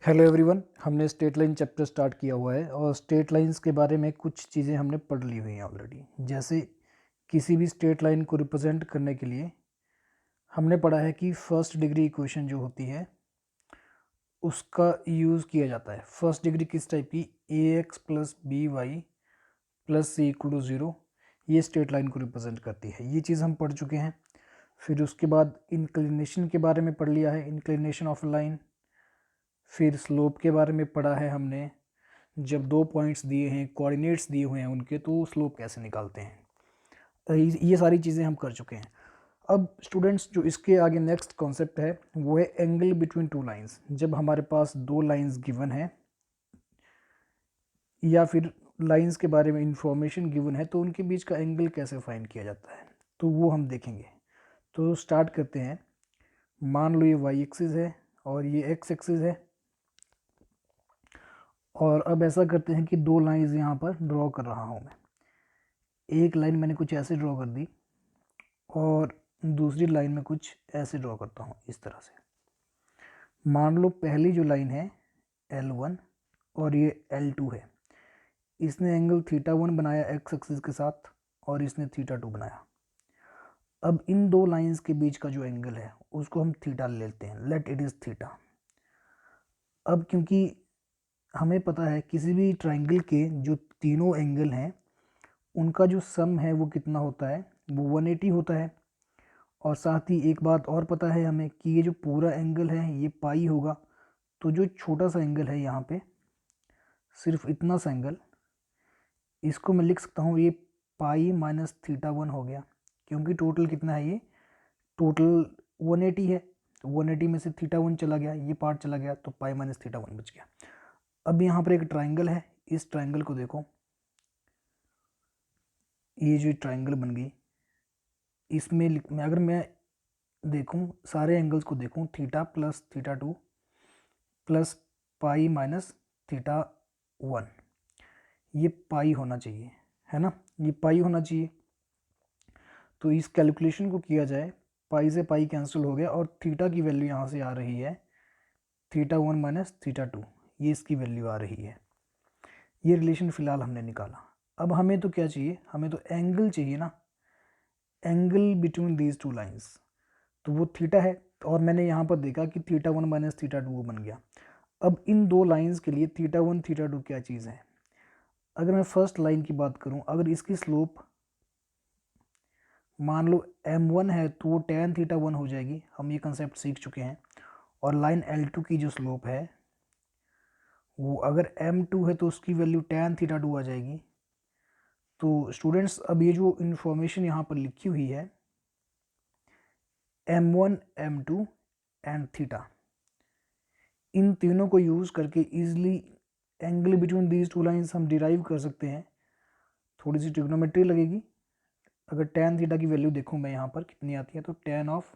Hello everyone, हमने straight line chapter start किया हुआ है और स्ट्रेट लाइंस के बारे में कुछ चीज़ें हमने पढ़ ली हुई हैं ऑलरेडी। जैसे किसी भी स्ट्रेट लाइन को रिप्रेजेंट करने के लिए हमने पढ़ा है कि फर्स्ट डिग्री इक्वेशन जो होती है उसका यूज़ किया जाता है। फर्स्ट डिग्री किस टाइप की, a x plus b y plus c equal to zero, ये स्ट्रेट लाइन को रिप्रेजेंट करती है। ये चीज़ हम पढ़ चुके हैं। फिर उसके बाद इंक्लिनेशन के बारे में पढ़ लिया है, इंक्लिनेशन ऑफ लाइन। फिर स्लोप के बारे में पढ़ा है हमने, जब दो पॉइंट्स दिए हैं, कोऑर्डिनेट्स दिए हुए हैं उनके, तो स्लोप कैसे निकालते हैं। ये सारी चीज़ें हम कर चुके हैं। अब स्टूडेंट्स, जो इसके आगे नेक्स्ट कॉन्सेप्ट है वो है एंगल बिटवीन टू लाइंस। जब हमारे पास दो लाइंस गिवन है या फिर लाइंस के बारे में इंफॉर्मेशन गिवन है तो उनके बीच का एंगल कैसे फाइंड किया जाता है, तो वो हम देखेंगे। तो स्टार्ट करते हैं। मान लो ये वाई एक्सिस है और ये एक्स एक्सिस है, और अब ऐसा करते हैं कि दो लाइंस यहाँ पर ड्रॉ कर रहा हूँ मैं। एक लाइन मैंने कुछ ऐसे ड्रॉ कर दी और दूसरी लाइन में कुछ ऐसे ड्रॉ करता हूँ, इस तरह से। मान लो पहली जो लाइन है L1 और ये L2 है, इसने एंगल θ1 बनाया एक्स एक्सिस के साथ और इसने θ2 बनाया। अब इन दो लाइंस के बीच का जो एंगल है उसको हम थीटा लेते हैं, लेट इट इज़ थीटा। अब क्योंकि हमें पता है किसी भी ट्राइंगल के जो तीनों एंगल हैं उनका जो सम है वो कितना होता है, वो 180 होता है। और साथ ही एक बात और पता है हमें कि ये जो पूरा एंगल है ये पाई होगा। तो जो छोटा सा एंगल है यहाँ पे, सिर्फ इतना सा एंगल, इसको मैं लिख सकता हूँ ये पाई माइनस θ1 हो गया। क्योंकि टोटल कितना है, ये टोटल 180 है, तो 180 में से θ1 चला गया, ये पार्ट चला गया, तो पाई माइनस θ1 बच गया। अब यहाँ पर एक ट्राइंगल है, इस ट्राइंगल को देखो, ये जो ट्राइंगल बन गई, इसमें अगर मैं देखूं, सारे एंगल्स को देखूं, theta plus θ2 plus pi minus θ1, ये पाई होना चाहिए, है ना, ये पाई होना चाहिए। तो इस कैलकुलेशन को किया जाए, पाई से पाई कैंसिल हो गया और थीटा की वैल्यू यहाँ से आ रही है θ1 माइनस θ2, ये इसकी वैल्यू आ रही है। ये रिलेशन फ़िलहाल हमने निकाला। अब हमें तो क्या चाहिए, हमें तो एंगल चाहिए ना, angle between these two lines, तो वो थीटा है। और मैंने यहाँ पर देखा कि θ1 माइनस θ2 बन गया। अब इन दो लाइंस के लिए θ1 θ2 क्या चीज़ है। अगर मैं फर्स्ट लाइन की बात करूँ, अगर इसकी स्लोप मान लो m1 है तो वो tan θ1 हो जाएगी, हम ये कंसेप्ट सीख चुके हैं। और लाइन L2 की जो स्लोप है वो अगर m2 है तो उसकी वैल्यू tan θ2 आ जाएगी। तो स्टूडेंट्स, अब ये जो इन्फॉर्मेशन यहाँ पर लिखी हुई है m1 m2 एंड थीटा, इन तीनों को यूज़ करके easily angle between these two lines हम डिराइव कर सकते हैं। थोड़ी सी ट्रिग्नोमेट्री लगेगी। अगर tan थीटा की वैल्यू देखूँ मैं यहाँ पर कितनी आती है, तो tan ऑफ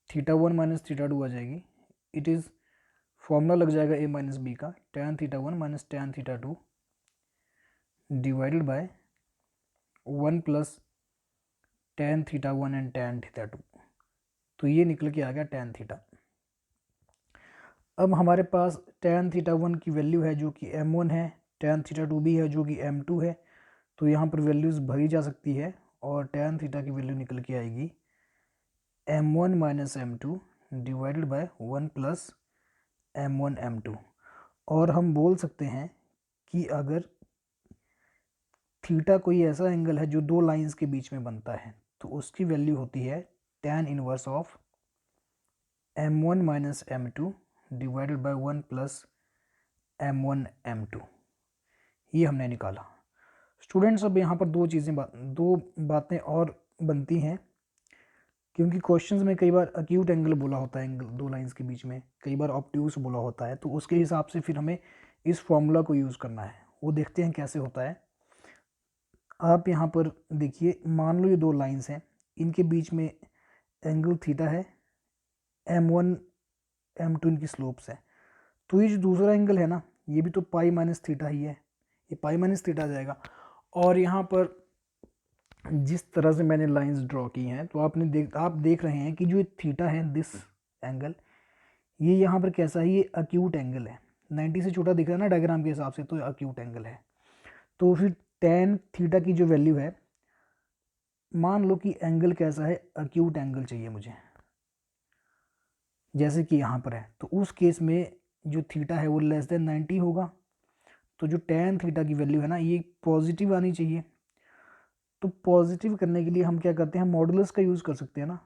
θ1 माइनस θ2 आ जाएगी। इट इज़ फॉर्मूला लग जाएगा a माइनस बी का, tan θ1 minus tan θ2 divided by 1 plus tan θ1 and tan θ2। तो ये निकल के आ गया tan थीटा। अब हमारे पास tan θ1 की वैल्यू है जो कि m1 है, tan θ2 भी है जो कि m2 है। तो यहाँ पर वैल्यूज़ भरी जा सकती है और tan थीटा की वैल्यू निकल के आएगी m1 minus m2 divided by 1 plus m1 m2। और हम बोल सकते हैं कि अगर थीटा कोई ऐसा एंगल है जो दो लाइंस के बीच में बनता है तो उसकी वैल्यू होती है tan inverse of m1 minus m2 divided by 1 plus m1 m2। ये हमने निकाला। स्टूडेंट्स, अब यहाँ पर दो बातें और बनती हैं, क्योंकि क्वेश्चंस में कई बार अक्यूट एंगल बोला होता है, एंगल दो लाइंस के बीच में, कई बार ऑब्ट्यूस बोला होता है, तो उसके हिसाब से फिर हमें इस फॉर्मूला को यूज़ करना है। वो देखते हैं कैसे होता है। आप यहाँ पर देखिए, मान लो ये दो लाइंस हैं, इनके बीच में एंगल थीटा है, m1 m2 इनकी स्लोप्स है। तो ये जो दूसरा एंगल है ना, ये भी तो पाई माइनस थीटा ही है, ये पाई माइनस थीटा आ जाएगा। और यहाँ पर जिस तरह से मैंने लाइंस ड्रॉ की हैं, तो आप देख रहे हैं कि जो थीटा है, दिस एंगल, ये यहाँ पर कैसा है, ये अक्यूट एंगल है, 90 से छोटा दिख रहा है ना डायग्राम के हिसाब से, तो अक्यूट एंगल है। तो फिर tan थीटा की जो वैल्यू है, मान लो कि एंगल कैसा है, अक्यूट एंगल चाहिए मुझे, जैसे कि यहाँ पर है, तो उस केस में जो थीटा है वो लेस देन 90 होगा। तो जो tan थीटा की वैल्यू है ना, ये पॉजिटिव आनी चाहिए। तो पॉजिटिव करने के लिए हम क्या करते हैं, मॉडुलस का यूज़ कर सकते हैं ना।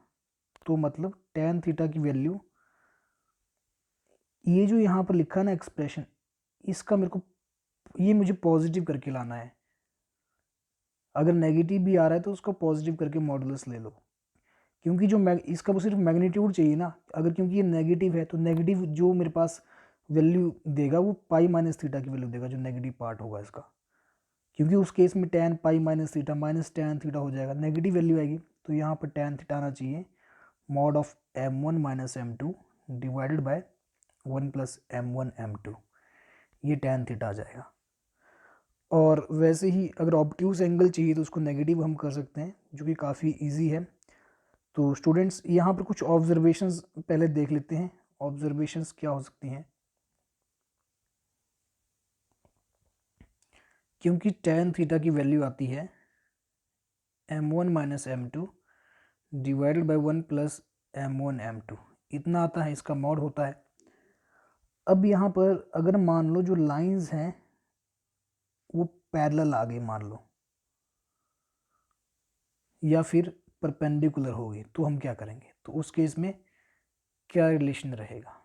तो मतलब tan थीटा की वैल्यू, ये जो यहाँ पर लिखा है ना एक्सप्रेशन, इसका मेरे को ये मुझे पॉजिटिव करके लाना है। अगर नेगेटिव भी आ रहा है तो उसको पॉजिटिव करके मॉडुलस ले लो, क्योंकि जो इसका वो सिर्फ मैग्नीट्यूड चाहिए ना। अगर क्योंकि ये नेगेटिव है तो नेगेटिव जो मेरे पास वैल्यू देगा वो पाई माइनस थीटा की वैल्यू देगा, जो नेगेटिव पार्ट होगा इसका। क्योंकि उस केस में tan pi minus theta minus tan theta हो जाएगा, नेगेटिव वैल्यू आएगी। तो यहाँ पर tan थीटा आना चाहिए mod of m1 minus m2 divided by 1 plus m1 m2, ये tan थीटा आ जाएगा। और वैसे ही अगर ऑब्ट्यूज एंगल चाहिए तो उसको नेगेटिव हम कर सकते हैं, जो कि काफ़ी इजी है। तो स्टूडेंट्स यहाँ पर कुछ ऑब्जर्वेशंस पहले देख लेते हैं। ऑब्जर्वेशंस क्या हो सकती हैं, क्योंकि tan थीटा की वैल्यू आती है m1 minus m2 divided by 1 plus m1 m2, इतना आता है, इसका मॉड होता है। अब यहाँ पर अगर मान लो जो लाइंस हैं वो पैरेलल आ गई मान लो, या फिर परपेंडिकुलर होगी, तो हम क्या करेंगे, तो उस केस में क्या रिलेशन रहेगा।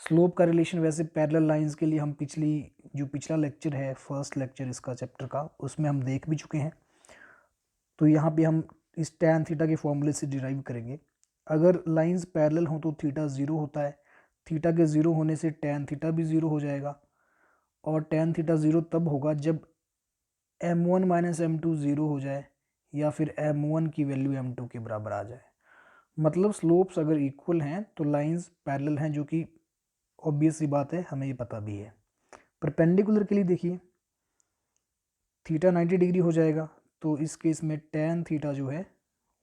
स्लोप का रिलेशन वैसे पैरेलल लाइंस के लिए हम पिछला लेक्चर है, फर्स्ट लेक्चर इसका चैप्टर का, उसमें हम देख भी चुके हैं। तो यहाँ पे हम इस tan थीटा के फॉर्मूले से डिराइव करेंगे। अगर लाइंस पैरेलल हो तो थीटा ज़ीरो होता है, थीटा के ज़ीरो होने से tan थीटा भी ज़ीरो हो जाएगा। और tan थीटा ज़ीरो तब होगा जब m1 माइनस m2 ज़ीरो हो जाए, या फिर m1 की वैल्यू m2 के बराबर आ जाए। मतलब स्लोप्स अगर इक्वल हैं तो लाइंस पैरेलल हैं, जो कि ऑब्वियस सी बात है, हमें ये पता भी है। परपेंडिकुलर के लिए देखिए, थीटा 90 डिग्री हो जाएगा, तो इस केस में tan थीटा जो है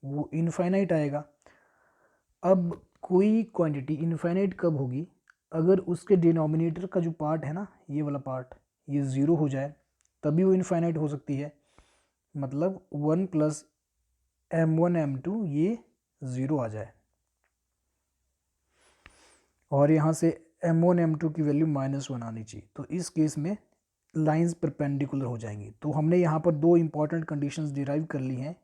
वो इनफाइनाइट आएगा। अब कोई क्वांटिटी इनफाइनाइट कब होगी, अगर उसके डिनोमिनेटर का जो पार्ट है ना, ये वाला पार्ट, ये ज़ीरो हो जाए, तभी वो इनफाइनाइट हो सकती है। मतलब 1 प्लस m1 m2 ये ज़ीरो आ जाए, और यहाँ से m1 m2 की वैल्यू -1 आनी चाहिए। तो इस केस में लाइंस परपेंडिकुलर हो जाएंगी। तो हमने यहाँ पर दो इंपॉर्टेंट कंडीशंस डिराइव कर ली हैं,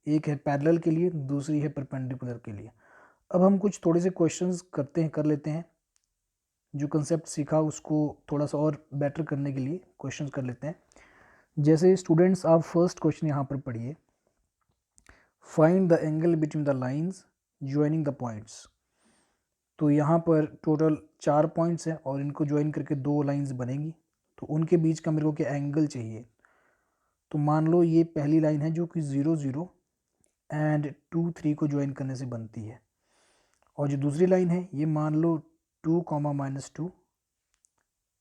एक है पैरेलल के लिए, दूसरी है परपेंडिकुलर के लिए। अब हम कुछ थोड़े से क्वेश्चंस कर लेते हैं, जो कंसेप्ट सीखा उसको थोड़ा सा और बेटर करने के लिए क्वेश्चंस कर लेते हैं। जैसे स्टूडेंट्स, आप फर्स्ट क्वेश्चन यहाँ पर पढ़िए, find the angle between the lines joining the points. तो यहाँ पर टोटल 4 पॉइंट्स हैं और इनको ज्वाइन करके 2 लाइंस बनेगी, तो उनके बीच का मेरे को क्या एंगल चाहिए। तो मान लो ये पहली लाइन है जो कि 0 0 एंड 2 3 को ज्वाइन करने से बनती है, और जो दूसरी लाइन है ये मान लो 2 -2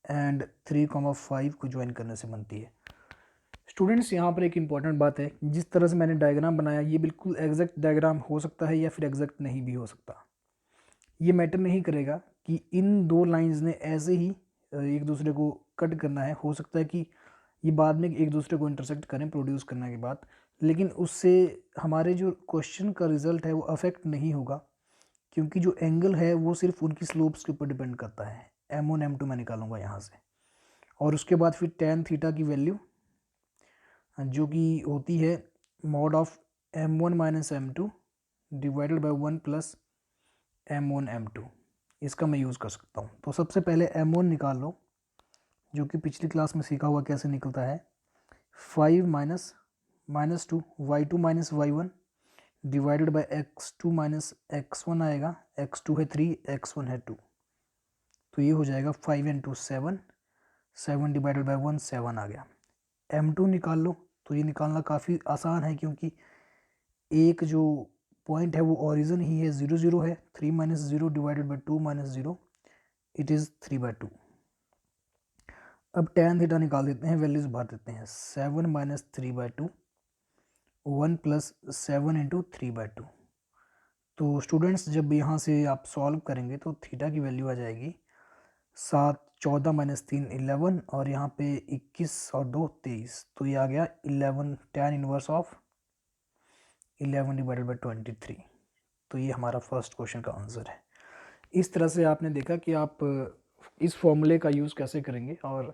एंड 3 5 को ज्वाइन करने से बनती है। स्टूडेंट्स, यहाँ पर एक इम्पॉर्टेंट बात है, जिस तरह से मैंने डायग्राम बनाया ये बिल्कुल एग्जैक्ट डायग्राम हो सकता है या फिर एग्जैक्ट नहीं भी हो सकता। ये मैटर नहीं करेगा कि इन दो लाइंस ने ऐसे ही एक दूसरे को कट करना है, हो सकता है कि ये बाद में एक दूसरे को इंटरसेक्ट करें प्रोड्यूस करने के बाद, लेकिन उससे हमारे जो क्वेश्चन का रिजल्ट है वो अफेक्ट नहीं होगा, क्योंकि जो एंगल है वो सिर्फ उनकी स्लोप्स के ऊपर डिपेंड करता है। m1 m2 मैं निकालूंगा यहाँ से, और उसके बाद फिर tan थीटा की वैल्यू जो कि होती है mod of m1 minus m2 divided by 1 plus m1 m2, इसका मैं यूज़ कर सकता हूँ। तो सबसे पहले m1 निकाल लो, जो कि पिछली क्लास में सीखा हुआ कैसे निकलता है, 5 minus 2 y2 minus y1 divided by x2 minus x1 आएगा, x2 है 3 x1 है 2, तो ये हो जाएगा 5 × 2 7, 7 डिवाइडेड बाय 1 7 आ गया। m2 निकाल लो, तो ये निकालना काफ़ी आसान है, क्योंकि एक जो पॉइंट है वो ओरिजिन ही है, 0 0 है, 3 - 0 डिवाइडेड बाय 2 - 0 इट इज़ 3/2। अब tan थीटा निकाल देते हैं, वैल्यूज भर देते हैं, 7 - 3/2 1 + 7 × 3/2, तो स्टूडेंट्स जब यहाँ से आप सॉल्व करेंगे तो थीटा की वैल्यू आ जाएगी 7, 14 माइनस 3 11 और यहाँ पे 21 और 2 23, तो ये आ गया 11 tan inverse of 11 divided by 23। तो ये हमारा फर्स्ट क्वेश्चन का आंसर है। इस तरह से आपने देखा कि आप इस फॉर्मूले का यूज़ कैसे करेंगे, और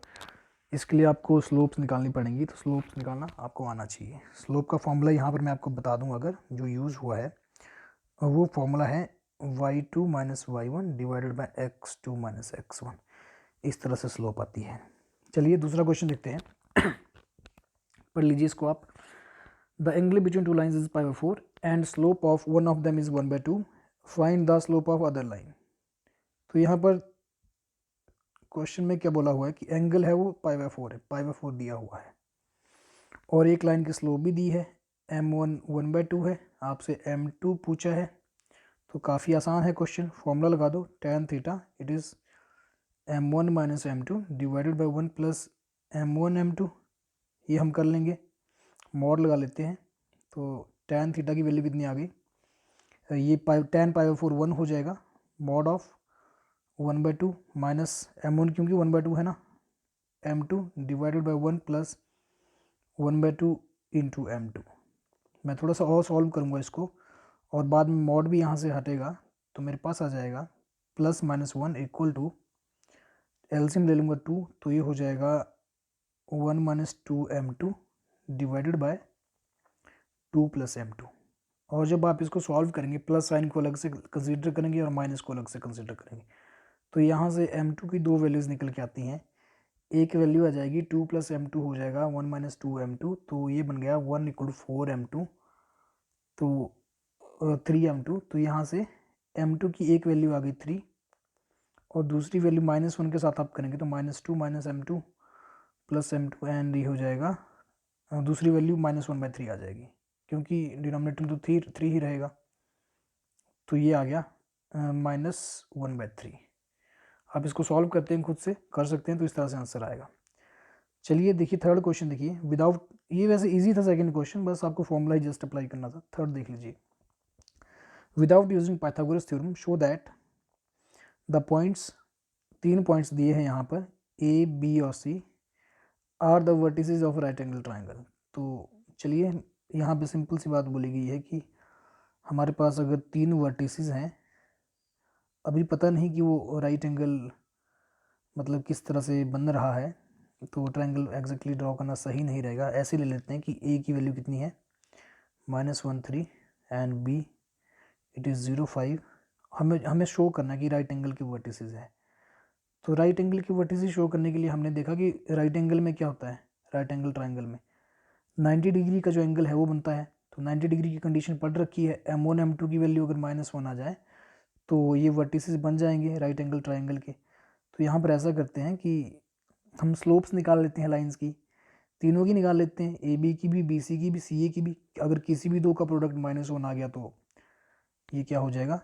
इसके लिए आपको स्लोप्स निकालनी पड़ेंगी। तो स्लोप्स निकालना आपको आना चाहिए। स्लोप का फॉर्मूला यहाँ पर मैं आपको बता दूँ, अगर जो यूज़ हुआ है वो फॉर्मूला है y2 minus y1 divided by x2 minus x1। इस तरह से स्लोप आती है। चलिए दूसरा क्वेश्चन देखते हैं। पढ़ लीजिए इसको आप। The angle between two lines is π/4 and slope of one of them is 1/2, find the slope of other line. तो यहाँ पर क्वेश्चन में क्या बोला हुआ है कि एंगल है वो π/4 है, π/4 दिया हुआ है, और एक लाइन की स्लोप भी दी है, m1 1/2 है, आपसे m2 पूछा है। तो काफ़ी आसान है क्वेश्चन, फॉर्मूला लगा दो tan theta it is m1 minus m2 divided by 1 plus m1 m2। ये हम कर लेंगे, मॉड लगा लेते हैं। तो tan थीटा की वैल्यू कितनी आ गई, ये tan π/4 1 हो जाएगा, मॉड ऑफ 1/2 माइनस m1 क्योंकि 1/2 है ना, m2 divided by 1 plus 1/2 into m2। मैं थोड़ा सा और सॉल्व करूँगा इसको, और बाद में मॉड भी यहाँ से हटेगा, तो मेरे पास आ जाएगा plus minus 1 equal to, LCM ले लूँगा 2, तो ये हो जाएगा 1 minus 2m2 divided by 2 plus m2। और जब आप इसको सॉल्व करेंगे, प्लस साइन को अलग से कंसीडर करेंगे और माइनस को अलग से कंसीडर करेंगे, तो यहाँ से m2 की दो वैल्यूज़ निकल के आती हैं। एक वैल्यू आ जाएगी 2 प्लस m2 हो जाएगा 1 माइनस 2m2, तो ये बन गया 1 इक्वल टू 4m2, तो 3m2। तो यहाँ से m2 की एक वैल्यू आ गई 3, और दूसरी वैल्यू -1 के साथ आप करेंगे तो -2 minus m2 plus m2, and ये हो जाएगा दूसरी वैल्यू -1/3 आ जाएगी, क्योंकि डिनोमिनेटर में तो 3 ही रहेगा। तो ये आ गया -1/3। आप इसको सॉल्व करते हैं, खुद से कर सकते हैं, तो इस तरह से आंसर आएगा। चलिए देखिए थर्ड क्वेश्चन देखिए। विदाउट, ये वैसे इजी था सेकंड क्वेश्चन, बस आपको फॉर्मूला ही जस्ट अप्लाई करना था। थर्ड देख लीजिए। Without using Pythagoras theorem show that the points, 3 points दिए हैं यहाँ पर ए बी और C, are the vertices of right angle triangle. तो चलिए यहाँ पे सिंपल सी बात बोली गई है कि हमारे पास अगर 3 वर्टिसेस हैं, अभी पता नहीं कि वो राइट एंगल मतलब किस तरह से बन रहा है, तो ट्राइंगल एग्जैक्टली ड्रॉ करना सही नहीं रहेगा। ऐसे ले लेते हैं कि ए की वैल्यू कितनी है -1 3 एंड बी इट इज़ 0 5। हमें शो करना है कि राइट एंगल की वर्टिसेस है। तो राइट एंगल की वर्टिसेस शो करने के लिए हमने देखा कि राइट एंगल में क्या होता है, राइट एंगल ट्राइंगल में 90 डिग्री का जो एंगल है वो बनता है। तो 90 डिग्री की कंडीशन पढ़ रखी है, m1 m2 की वैल्यू अगर -1 आ जाए तो ये वर्टिसेस बन जाएंगे राइट एंगल ट्राइंगल के। तो यहाँ पर ऐसा करते हैं कि हम स्लोप्स निकाल लेते हैं लाइंस की, तीनों की निकाल लेते हैं, ए बी की भी, बी सी की भी, सी ए की भी। अगर किसी भी दो का प्रोडक्ट -1 आ गया तो ये क्या हो जाएगा,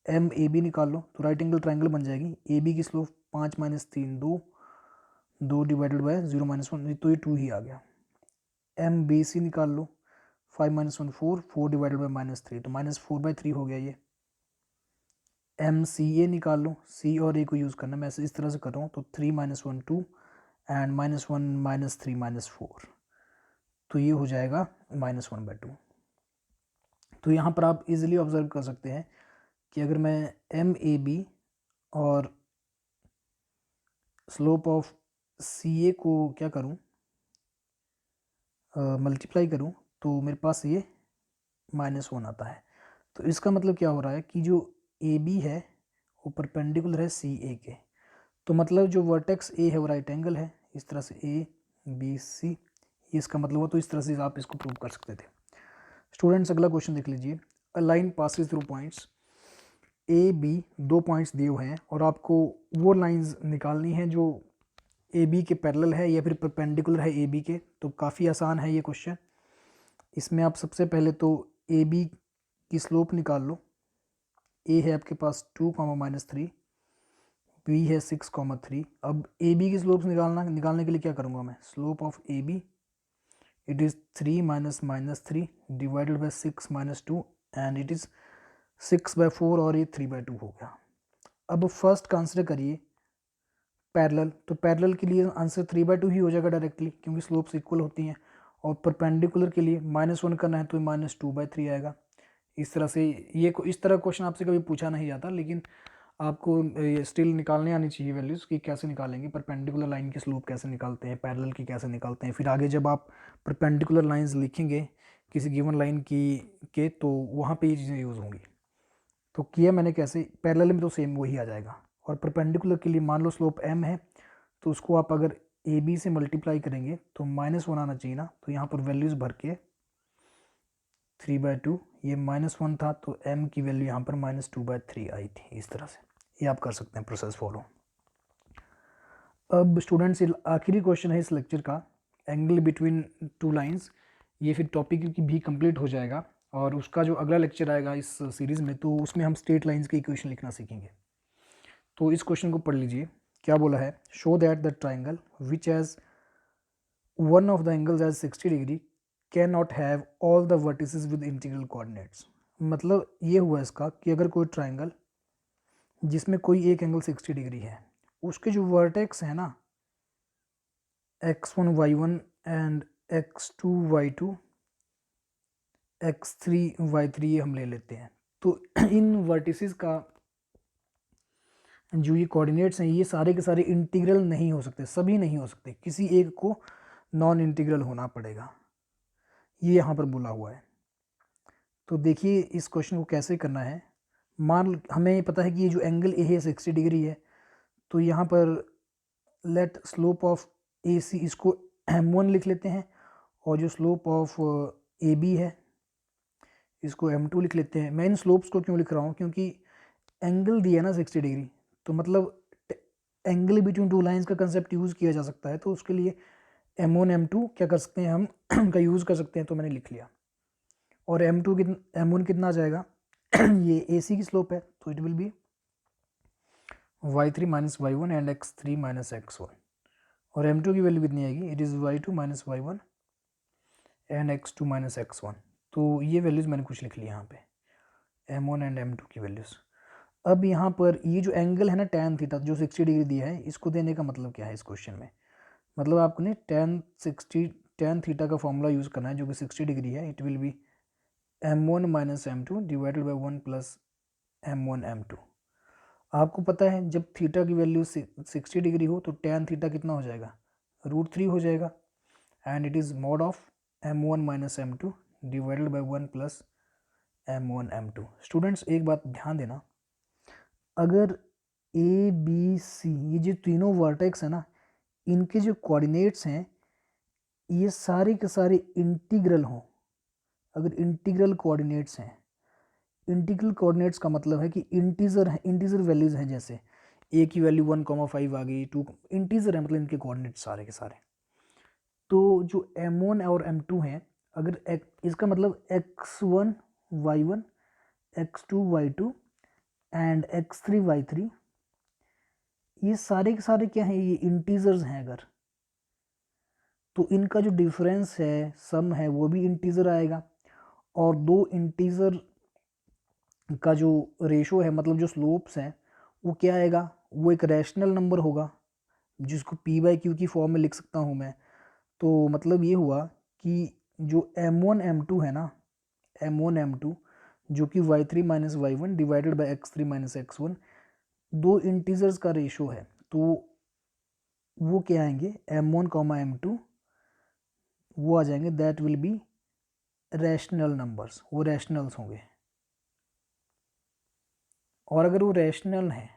एम ए बी निकाल लो तो राइट एंगल ट्राइंगल बन जाएगी। ए बी की स्लोप 5 - 3 2 डिवाइडेड बाय 0 - 1, तो ये 2 ही आ गया। एम बी सी निकाल लो, 5 - 1 4, 4 डिवाइडेड बाई -3, तो -4/3 हो गया ये। एम सी ए निकाल लो, सी और ए को यूज़ करना, मैं इस तरह से कर रहा हूँ, तो 3 - 1 2 एंड -1 - 3 - 4, तो ये हो जाएगा -1/2। तो यहाँ पर आप इजीली ऑब्जर्व कर सकते हैं कि अगर मैं एम ए बी और स्लोप ऑफ सी ए को क्या करूँ, मल्टीप्लाई करूँ, तो मेरे पास ये -1 आता है। तो इसका मतलब क्या हो रहा है कि जो ए बी है वो परपेंडिकुलर है सी ए के। तो मतलब जो वर्टेक्स ए है वो राइट एंगल है, इस तरह से ए बी सी, ये इसका मतलब हो। तो इस तरह से आप इसको प्रूव कर सकते थे। स्टूडेंट्स अगला क्वेश्चन देख लीजिए। A line passes through points A B, 2 points दिए हुए हैं और आपको वो लाइंस निकालनी है जो ए बी के पैरेलल है या फिर परपेंडिकुलर है ए बी के। तो काफ़ी आसान है ये क्वेश्चन। इसमें आप सबसे पहले तो ए बी की स्लोप निकाल लो। ए है आपके पास 2, -3, बी है 6, 3। अब ए बी की स्लोप्स निकालने के लिए क्या करूँगा मैं, slope of A B it is 3 - -3 divided by 6 - 2 and it is 6/4 और ये 3/2 हो गया। अब फर्स्ट कंसिडर करिए पैरेलल, तो पैरेलल के लिए आंसर 3/2 ही हो जाएगा डायरेक्टली, क्योंकि स्लोप्स इक्वल होती हैं। और परपेंडिकुलर के लिए -1 करना है तो -2/3 आएगा। इस तरह से ये इस तरह क्वेश्चन आपसे कभी पूछा नहीं जाता, लेकिन आपको स्टिल निकालने आनी चाहिए वैल्यूज़ कि कैसे निकालेंगे, परपेंडिकुलर लाइन की स्लोप कैसे निकालते हैं, पैरेलल की कैसे निकालते हैं। फिर आगे जब आप परपेंडिकुलर लाइंस लिखेंगे किसी गिवन लाइन की तो वहाँ पे ये चीज़ें यूज़ होंगी। तो किया मैंने कैसे, पैरेलल में तो सेम वही आ जाएगा। और परपेंडिकुलर के लिए मान लो स्लोप m है, तो उसको आप अगर ए बी से मल्टीप्लाई करेंगे तो -1 आना चाहिए ना, तो यहाँ पर वैल्यूज़ भर के 3/2, ये -1 था तो m की वैल्यू यहाँ पर -2/3 आई थी। इस तरह से ये आप कर सकते हैं प्रोसेस फॉलो। अब स्टूडेंट्स आखिरी क्वेश्चन है इस लेक्चर का, एंगल बिटवीन टू लाइंस। ये फिर टॉपिक की भी कंप्लीट हो जाएगा, और उसका जो अगला लेक्चर आएगा इस सीरीज़ में तो उसमें हम स्ट्रेट लाइंस के इक्वेशन लिखना सीखेंगे। तो इस क्वेश्चन को पढ़ लीजिए, क्या बोला है, show that the triangle which has one of the angles as 60 degree can not have all the vertices with integral coordinates. मतलब ये हुआ इसका कि अगर कोई ट्राइंगल जिसमें कोई एक एंगल 60 डिग्री है, उसके जो वर्टेक्स है ना x1 y1 and x2 y2 x3 y3 ये हम ले लेते हैं, तो इन वर्टिसेस का जो ये कोऑर्डिनेट्स हैं ये सारे के सारे इंटीग्रल नहीं हो सकते, सभी नहीं हो सकते, किसी एक को नॉन इंटीग्रल होना पड़ेगा, ये यहाँ पर बोला हुआ है। तो देखिए इस क्वेश्चन को कैसे करना है। मान हमें पता है कि ये जो एंगल ए है 60 डिग्री है, तो यहाँ पर लेट स्लोप ऑफ ए सी, इसको m1 लिख लेते हैं, और जो स्लोप ऑफ ए बी है इसको m2 लिख लेते हैं। मैं इन स्लोप्स को क्यों लिख रहा हूँ, क्योंकि एंगल दिया ना 60 डिग्री, तो मतलब एंगल बिटवीन टू लाइंस का कंसेप्ट यूज़ किया जा सकता है, तो उसके लिए m1 m2 क्या कर सकते हैं हम का यूज़ कर सकते हैं, तो मैंने लिख लिया। और m1 कितना आ जाएगा ये AC की स्लोप है, तो it will be y3 - y1 and x3 - x1। और m2 की वैल्यू कितनी आएगी, it is y2 - y1 and x2 - x1। तो ये वैल्यूज़ मैंने कुछ लिख ली यहाँ पे, m1 एंड m2 की वैल्यूज़। अब यहाँ पर ये जो एंगल है ना tan थीटा जो 60 डिग्री दिया है, इसको देने का मतलब क्या है इस क्वेश्चन में, मतलब आपको ने tan थीटा का फॉर्मूला यूज़ करना है जो कि 60 डिग्री है। It will be m1 - m2 divided by 1 plus m1 m2। आपको पता है जब थीटा की वैल्यू 60 डिग्री हो तो tan थीटा कितना हो जाएगा, √3 हो जाएगा, and it is mod of m1 - m2 divided by 1 plus m1 m2। Students एक बात ध्यान देना, अगर ए बी सी ये जो तीनों वर्टेक्स है ना, इनके जो कोऑर्डिनेट्स हैं ये सारे के सारे इंटीग्रल हों, अगर इंटीग्रल कोऑर्डिनेट्स हैं, इंटीग्रल कोऑर्डिनेट्स का मतलब है कि इंटीजर है, इंटीजर वैल्यूज हैं, जैसे ए की वैल्यू 1,5 आ गई, 2 इंटीजर है, मतलब इनके कोऑर्डिनेट्स सारे के सारे। तो जो m1 और m2 हैं, अगर इसका मतलब x1 y1 x2 y2 and x3 y3 ये सारे के सारे क्या हैं, ये इंटीजर्स हैं। अगर तो इनका जो डिफरेंस है, सम है, वो भी इंटीजर आएगा, और दो इंटीजर का जो रेशो है, मतलब जो स्लोप्स हैं, वो क्या आएगा, वो एक रैशनल नंबर होगा जिसको p/q की फॉर्म में लिख सकता हूँ मैं। तो मतलब ये हुआ कि जो m1 m2 है ना, m1 m2 जो कि y3 - y1 divided by x3 - x1 दो इंटीजर्स का रेशो है, तो वो क्या आएंगे, m1 m2 वो आ जाएंगे, that will be rational numbers, वो रैशनल्स होंगे। और अगर वो रैशनल है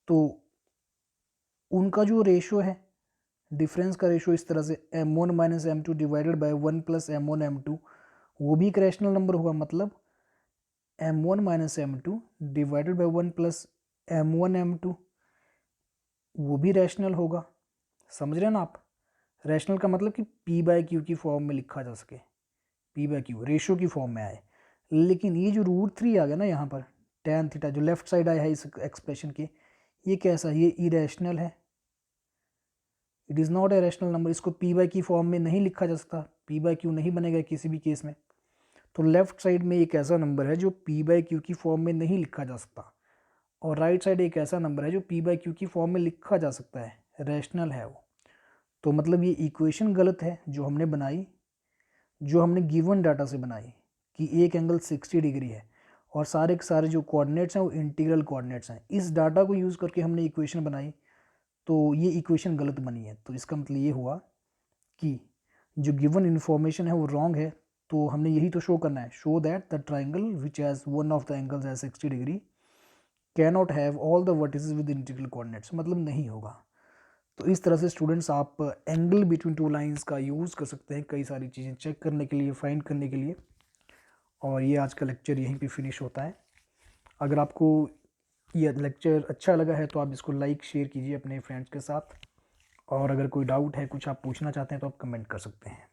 तो उनका जो रेशो है, डिफरेंस का रेशो इस तरह से m1 - m2 divided by 1 plus m1 m2 वो भी एक रैशनल नंबर हुआ, मतलब m1 - m2 divided by 1 plus m1 m2 वो भी रैशनल होगा। समझ रहे हैं ना आप, रैशनल का मतलब कि p/q की फॉर्म में लिखा जा सके, p/q रेशो की फॉर्म में आए। लेकिन ये जो √3 आ गया ना यहाँ पर, tan थीटा जो लेफ्ट साइड आया है इस एक्सप्रेशन के, ये कैसा, ये इरेशनल है, it is not a rational number. इसको p/q फॉर्म में नहीं लिखा जा सकता, p/q नहीं बनेगा किसी भी केस में। तो लेफ़्ट साइड में एक ऐसा नंबर है जो p बाई क्यू की फॉर्म में नहीं लिखा जा सकता, और राइट साइड एक ऐसा नंबर है जो p बाई क्यू की फॉर्म में लिखा जा सकता है, रैशनल है वो। तो मतलब ये इक्वेशन गलत है जो हमने बनाई, जो हमने गिवन डाटा से बनाई कि एक एंगल 60 डिग्री है और सारे के सारे जो कोऑर्डिनेट्स हैं वो इंटीग्रल कोऑर्डिनेट्स हैं। इस डाटा को यूज़ करके हमने इक्वेशन बनाई, तो ये इक्वेशन गलत बनी है। तो इसका मतलब ये हुआ कि जो गिवन इन्फॉर्मेशन है वो रॉन्ग है। तो हमने यही तो शो करना है, show that the triangle which has one of the angles as 60 degree can not have all the vertices with integral coordinates, मतलब नहीं होगा। तो इस तरह से स्टूडेंट्स आप एंगल बिटवीन टू लाइंस का यूज़ कर सकते हैं कई सारी चीज़ें चेक करने के लिए, फाइंड करने के लिए। और ये आज का लेक्चर यहीं पे फिनिश होता है। अगर आपको ये लेक्चर अच्छा लगा है तो आप इसको लाइक शेयर कीजिए अपने फ्रेंड्स के साथ, और अगर कोई डाउट है, कुछ आप पूछना चाहते हैं तो आप कमेंट कर सकते हैं।